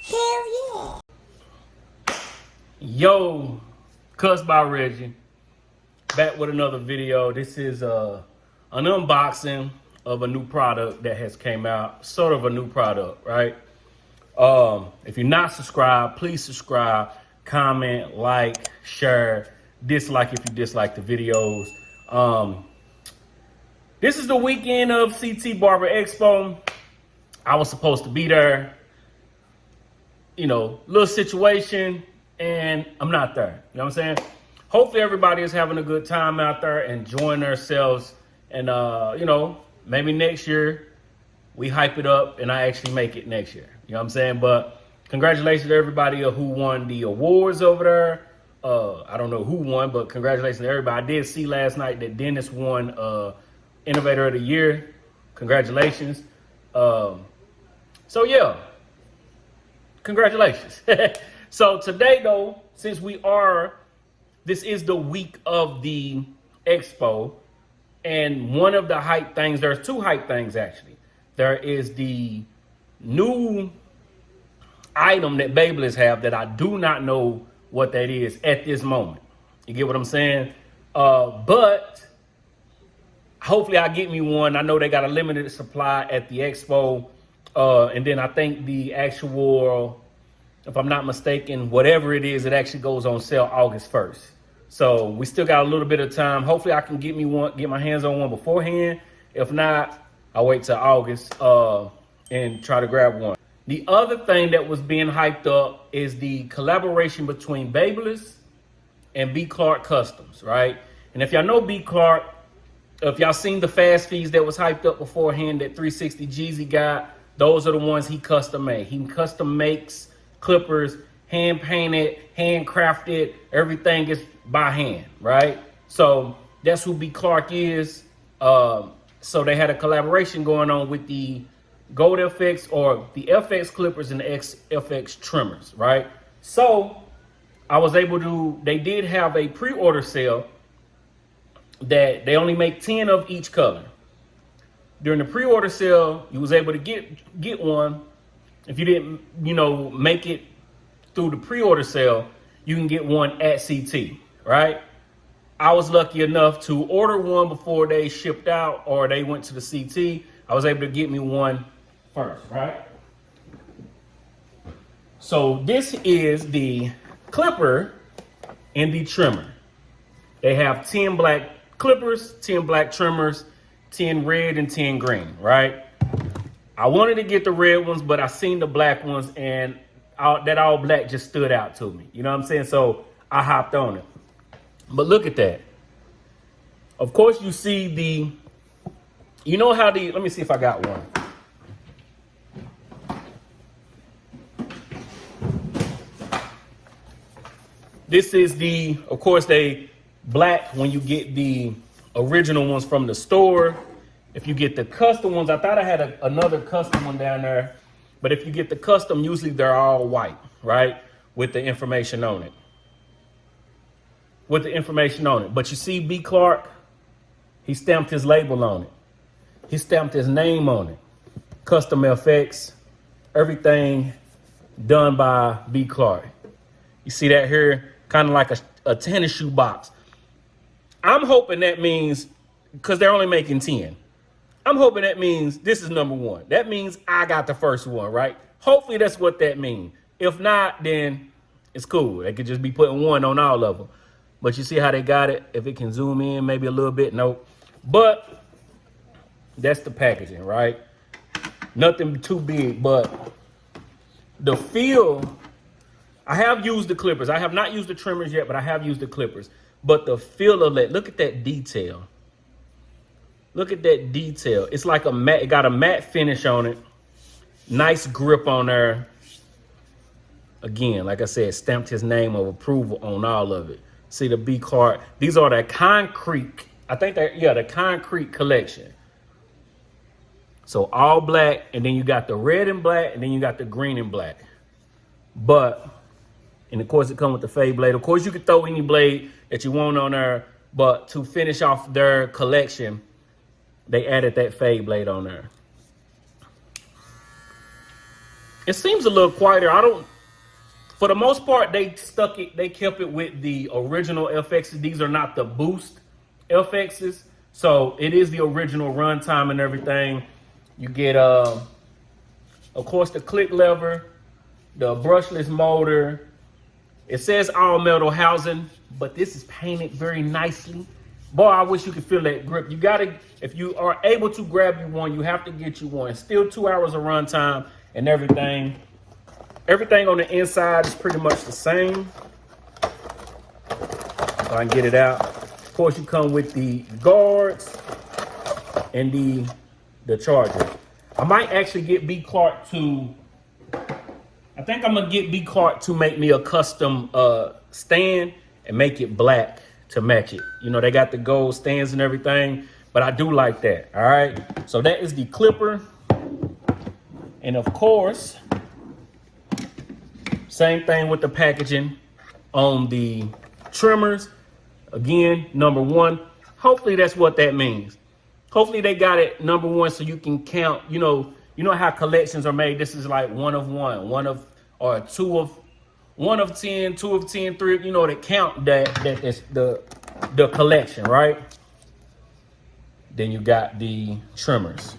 Hell yeah. Yo, Cuss by Reggie, back with another video. This is an unboxing of a new product that has came out, sort of a new product, right? If you're not subscribed, please subscribe, comment, like, share, dislike if you dislike the videos. This is the weekend of CT Barber Expo. I was supposed to be there, you know, little situation, and I'm not there. You know what I'm saying? Hopefully everybody is having a good time out there, enjoying themselves, and you know, maybe next year we hype it up and I actually make it next year. You know what I'm saying? But congratulations to everybody who won the awards over there. I don't know who won, but congratulations to everybody. I did see last night that Dennis won Innovator of the Year. Congratulations. So yeah, congratulations. So today though, since this is the week of the expo, and one of the hype things, there's two hype things actually. There is the new item that Babyliss have that I do not know what that is at this moment. You get what I'm saying? But hopefully I get me one. I know they got a limited supply at the expo. And then I think the actual, if I'm not mistaken, whatever it is, it actually goes on sale August 1st. So we still got a little bit of time. Hopefully I can get my hands on one beforehand. If not, I'll wait till August and try to grab one. The other thing that was being hyped up is the collaboration between Babyliss and B.Clark Customs, right? And if y'all know B.Clark, if y'all seen the fast feeds that was hyped up beforehand that 360 Jeezy got, those are the ones he custom made. He custom makes clippers, hand painted, handcrafted, everything is by hand, right? So that's who B.Clark is. So they had a collaboration going on with the Gold FX or the FX clippers and the FX trimmers, right? So I was able to, they did have a pre-order sale that they only make 10 of each color. During the pre-order sale, you was able to get one. If you didn't, you know, make it through the pre-order sale, you can get one at CT, right? I was lucky enough to order one before they shipped out or they went to the CT. I was able to get me one first, right? So this is the clipper and the trimmer. They have 10 black clippers, 10 black trimmers, 10 red and 10 green, right? I wanted to get the red ones, but I seen the black ones and that all black just stood out to me. You know what I'm saying? So I hopped on it. But look at that. Of course you see you know how let me see if I got one. This is of course they black when you get the original ones from the store. If you get the custom ones, I thought I had another custom one down there, but if you get the custom, usually they're all white, right? With the information on it. But you see B.Clark, he stamped his label on it. He stamped his name on it. Custom FX, everything done by B.Clark. You see that here? Kind of like a tennis shoe box. I'm hoping that means, because they're only making 10. I'm hoping that means this is number one. That means I got the first one, right? Hopefully that's what that means. If not, then it's cool. They could just be putting one on all of them. But you see how they got it? If it can zoom in maybe a little bit, nope. But that's the packaging, right? Nothing too big, but the feel, I have used the clippers. I have not used the trimmers yet, but I have used the clippers. But the feel of that, look at that detail. Look at that detail. It's like it got a matte finish on it. Nice grip on there. Again, like I said, stamped his name of approval on all of it. See the B.Clark. These are the Koncrete. I think the Koncrete collection. So all black, and then you got the red and black, and then you got the green and black. And of course it comes with the fade blade. Of course you can throw any blade that you want on there, but to finish off their collection, they added that fade blade on there. It seems a little quieter. I don't. For the most part, they kept it with the original FXs. These are not the boost FXs. So it is the original runtime and everything. You get, of course, the click lever, the brushless motor. It says all metal housing, but this is painted very nicely. Boy, I wish you could feel that grip. You gotta, if you are able to grab you one, you have to get you one. Still 2 hours of runtime and everything. Everything on the inside is pretty much the same. If I can get it out. Of course, you come with the guards and the charger. I might actually get B.Clark to, I think I'm gonna get B.Clark to make me a custom stand and make it black to match it. You know, they got the gold stands and everything, but I do like that, all right? So that is the clipper. And of course, same thing with the packaging on the trimmers. Again, number one. Hopefully that's what that means. Hopefully they got it number one so you can count. You know how collections are made. This is like one of 2 of 10, 2 of 10, 3. You know, to count that is the collection, right? Then you got the trimmers.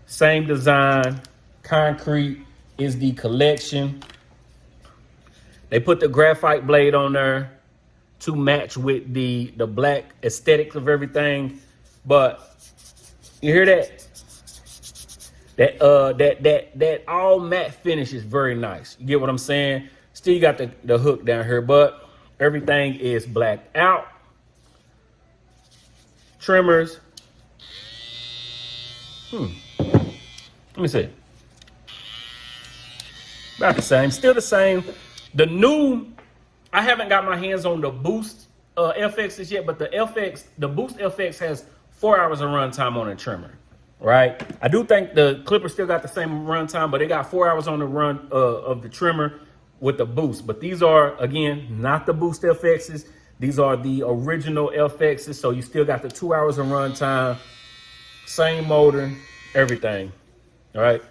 Same design. Koncrete is the collection. They put the graphite blade on there to match with the black aesthetics of everything. But you hear that? That all matte finish is very nice. You get what I'm saying? Still you got the hook down here, but everything is blacked out. Trimmers. Let me see. About the same. Still the same. The new, I haven't got my hands on the boost FXs yet, but the boost FX has 4 hours of runtime on a trimmer, right? I do think the clipper still got the same runtime, but they got 4 hours on the run of the trimmer with the boost. But these are, again, not the boost FXs. These are the original FXs, so you still got the 2 hours of runtime, same motor, everything, all right?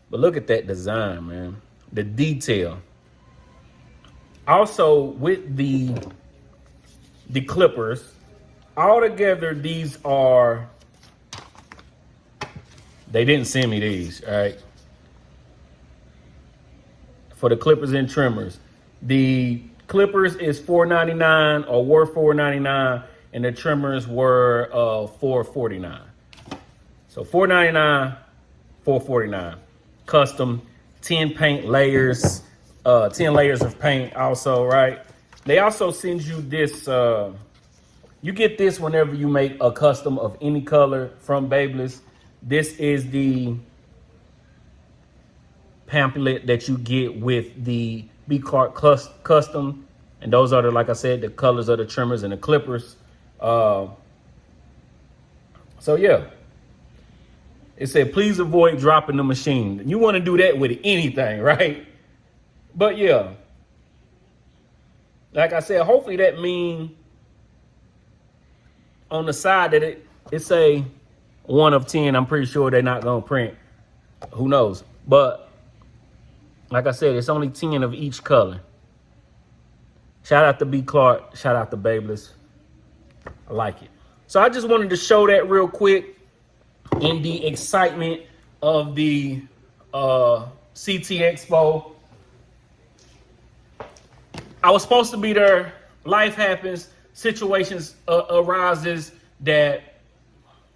But look at that design, man. The detail. Also, with the clippers, all together, these are, they didn't send me these, all right? For the clippers and trimmers. The clippers is $4.99 or were $4.99, and the trimmers were $4.49. So $4.99, $4.49. Custom 10 paint layers. 10 layers of paint also, right? They also send you this, you get this whenever you make a custom of any color from Babyliss. This is the pamphlet that you get with the B.Clark custom. And those are like I said, the colors of the trimmers and the clippers. So yeah. It said, please avoid dropping the machine. You want to do that with anything, right? But yeah, like I said, hopefully that means on the side that it say 1 of 10. I'm pretty sure they're not gonna print. Who knows? But like I said, it's only 10 of each color. Shout out to B.Clark. Shout out to Babyliss. I like it. So I just wanted to show that real quick in the excitement of the CT Expo. I was supposed to be there. Life happens. Situations arises that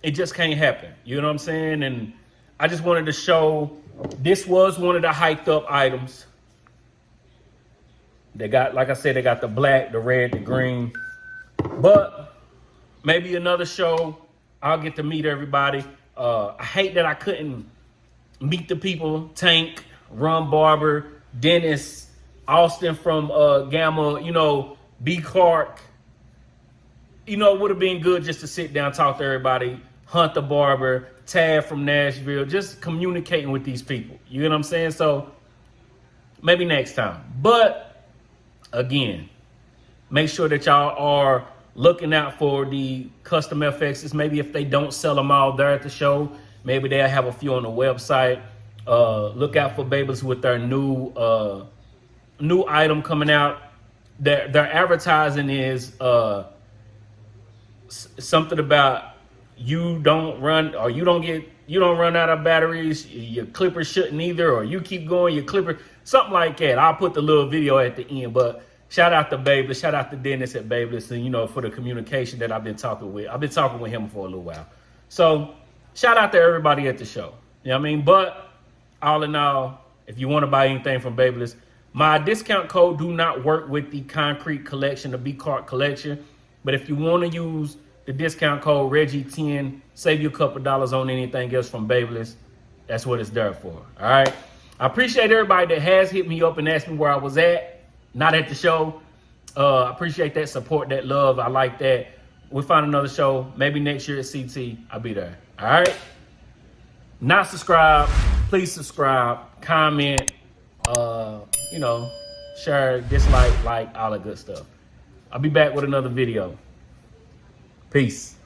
it just can't happen. You know what I'm saying? And I just wanted to show this was one of the hyped up items. They got, like I said, they got the black, the red, the green. But maybe another show, I'll get to meet everybody. I hate that I couldn't meet the people. Tank, Ron Barber, Dennis, Austin from Gamma, you know, B.Clark. You know, it would have been good just to sit down, talk to everybody. Hunter Barber, Tad from Nashville, just communicating with these people. You know what I'm saying? So maybe next time. But again, make sure that y'all are looking out for the custom FXs. Maybe if they don't sell them all there at the show, maybe they'll have a few on the website, Look out for Babyliss with their new item coming out. Their advertising is something about you don't run out of batteries. Your clipper shouldn't either, or you keep going, your clipper, something like that. I'll put the little video at the end. But shout out to Babyliss, shout out to Dennis at Babyliss, and for the communication that I've been talking with. I've been talking with him for a little while. So shout out to everybody at the show. You know what I mean? But all in all, if you want to buy anything from Babyliss, my discount code do not work with the Koncrete collection, the B.Clark collection. But if you want to use the discount code Reggie10, save you a couple dollars on anything else from Babyliss. That's what it's there for. All right. I appreciate everybody that has hit me up and asked me where I was at, not at the show. I appreciate that support, that love. I like that. We'll find another show. Maybe next year at CT. I'll be there. All right. Not subscribed. Please subscribe, comment, share, dislike, like, all that good stuff. I'll be back with another video. Peace.